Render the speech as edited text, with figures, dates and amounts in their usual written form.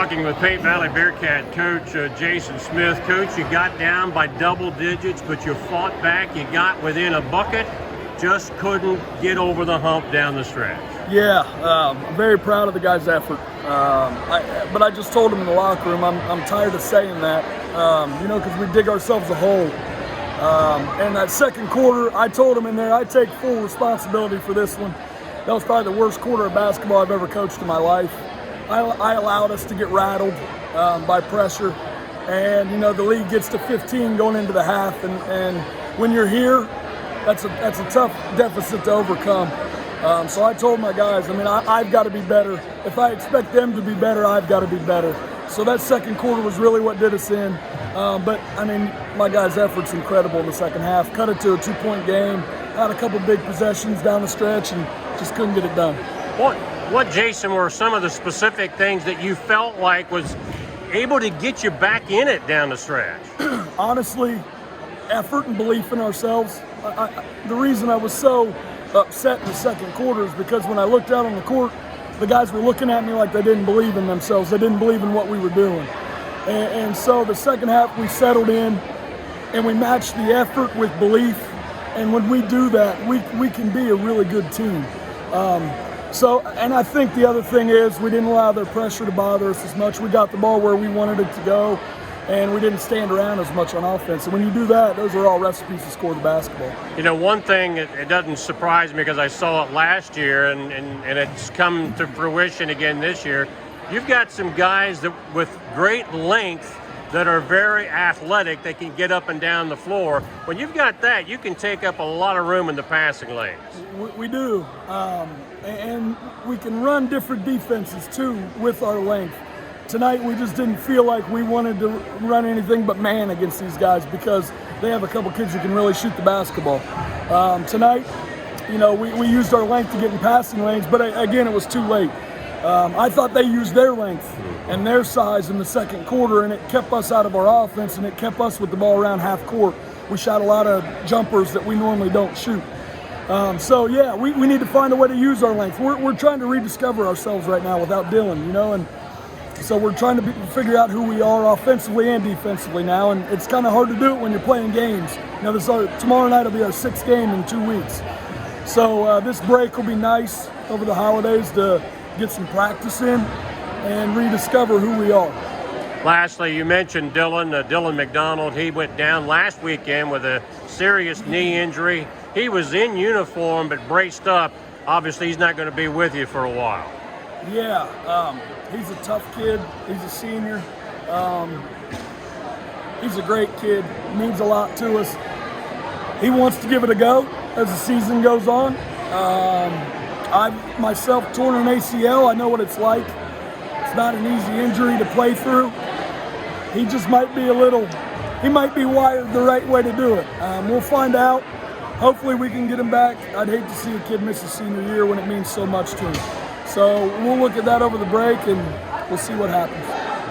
talking with Paint Valley Bearcat coach Jason Smith. Coach, you got down by double digits, but you fought back. You got within a bucket, just couldn't get over the hump down the stretch. Yeah, I'm very proud of the guys' effort. But I just told them in the locker room, I'm tired of saying that, because we dig ourselves a hole. And that second quarter, I told them in there, I take full responsibility for this one. That was probably the worst quarter of basketball I've ever coached in my life. I allowed us to get rattled by pressure. And, the league gets to 15 going into the half. And when you're here, that's a tough deficit to overcome. So I told my guys, I've got to be better. If I expect them to be better, I've got to be better. So that second quarter was really what did us in. But my guys' effort's incredible in the second half. Cut it to a 2-point game. Had a couple big possessions down the stretch and just couldn't get it done. What, Jason, were some of the specific things that you felt like was able to get you back in it down the stretch? Honestly, effort and belief in ourselves. The reason I was so upset in the second quarter is because when I looked out on the court, the guys were looking at me like they didn't believe in themselves. They didn't believe in what we were doing. And so the second half we settled in and we matched the effort with belief. And when we do that, we can be a really good team. And I think the other thing is we didn't allow their pressure to bother us as much. We got the ball where we wanted it to go, and we didn't stand around as much on offense. And when you do that, those are all recipes to score the basketball. One thing, it doesn't surprise me because I saw it last year, and it's come to fruition again this year. You've got some guys that with great length that are very athletic. They can get up and down the floor. When you've got that, you can take up a lot of room in the passing lanes. We do. And we can run different defenses, too, with our length. Tonight, we just didn't feel like we wanted to run anything but man against these guys because they have a couple kids who can really shoot the basketball. Tonight, we used our length to get in passing lanes, but again, it was too late. I thought they used their length and their size in the second quarter, and it kept us out of our offense, and it kept us with the ball around half court. We shot a lot of jumpers that we normally don't shoot. We need to find a way to use our length. We're trying to rediscover ourselves right now without Dylan, and so we're trying to figure out who we are offensively and defensively now, and it's kind of hard to do it when you're playing games. Tomorrow night will be our 6th game in 2 weeks. So this break will be nice over the holidays to get some practice in and rediscover who we are. Lastly, you mentioned Dylan McDonald. He went down last weekend with a serious knee injury. He was in uniform but braced up. Obviously, he's not going to be with you for a while. Yeah, he's a tough kid. He's a senior. He's a great kid. Means a lot to us. He wants to give it a go as the season goes on. I've myself torn an ACL. I know what it's like. It's not an easy injury to play through. He just might be he might be wired the right way to do it. We'll find out. Hopefully we can get him back. I'd hate to see a kid miss his senior year when it means so much to him. So we'll look at that over the break and we'll see what happens.